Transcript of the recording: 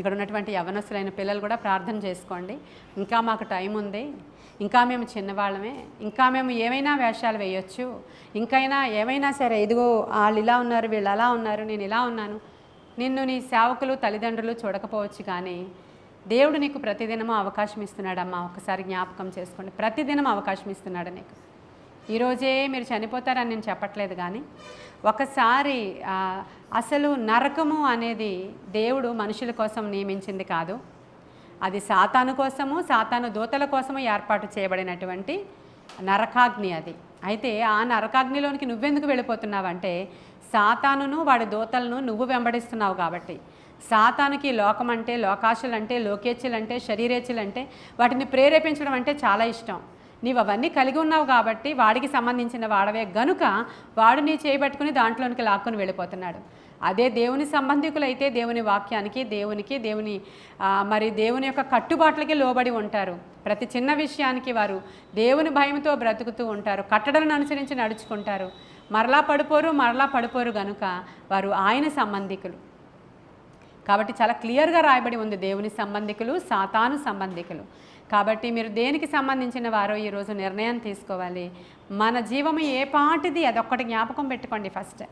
ఇక్కడ ఉన్నటువంటి యవ్వనస్తులైన పిల్లలు కూడా ప్రార్థన చేసుకోండి. ఇంకా మాకు టైం ఉంది, ఇంకా మేము చిన్నవాళ్ళమే, ఇంకా మేము ఏమైనా వేషాలు వేయొచ్చు, ఇంకైనా ఏమైనా సరే, ఇదిగో వాళ్ళు ఇలా ఉన్నారు, వీళ్ళు అలా ఉన్నారు, నేను ఇలా ఉన్నాను. నిన్ను నీ సేవకులు తల్లిదండ్రులు చూడకపోవచ్చు, కానీ దేవుడు నీకు ప్రతిదినము అవకాశం ఇస్తున్నాడమ్మా. ఒకసారి జ్ఞాపకం చేసుకోండి, ప్రతిదినం అవకాశం ఇస్తున్నాడు నీకు. ఈరోజే మీరు చనిపోతారని నేను చెప్పట్లేదు, కానీ ఒకసారి అసలు నరకము అనేది దేవుడు మనుషుల కోసం నియమించింది కాదు. అది సాతాను కోసము, సాతాను దూతల కోసము ఏర్పాటు చేయబడినటువంటి నరకాగ్ని అది. అయితే ఆ నరకాగ్నిలోనికి నువ్వెందుకు వెళ్ళిపోతున్నావంటే, సాతానును వాడి దూతలను నువ్వు వెంబడిస్తున్నావు కాబట్టి. సాతానుకి లోకం అంటే, లోకాశలంటే, లోకేచ్ఛలంటే, శరీరేచ్ఛలంటే, వాటిని ప్రేరేపించడం అంటే చాలా ఇష్టం. నీవు అవన్నీ కలిగి ఉన్నావు కాబట్టి వాడికి సంబంధించిన వాడవే గనుక వాడు నీ చేయబట్టుకుని దాంట్లోనికి లాక్కొని వెళ్ళిపోతున్నాడు. అదే దేవుని సంబంధికులైతే దేవుని వాక్యానికి, దేవుని యొక్క కట్టుబాట్లకి లోబడి ఉంటారు. ప్రతి చిన్న విషయానికి వారు దేవుని భయంతో బ్రతుకుతూ ఉంటారు, కట్టడలను అనుసరించి నడుచుకుంటారు. మరలా పడిపోరు గనుక వారు ఆయన సంబంధికులు. కాబట్టి చాలా క్లియర్గా రాయబడి ఉంది, దేవుని సంబంధికులు, సాతాను సంబంధికులు. కాబట్టి మీరు దేనికి సంబంధించిన వారో ఈరోజు నిర్ణయం తీసుకోవాలి. మన జీవము ఏ పాటిది అదొక్కటి జ్ఞాపకం పెట్టుకోండి ఫస్ట్.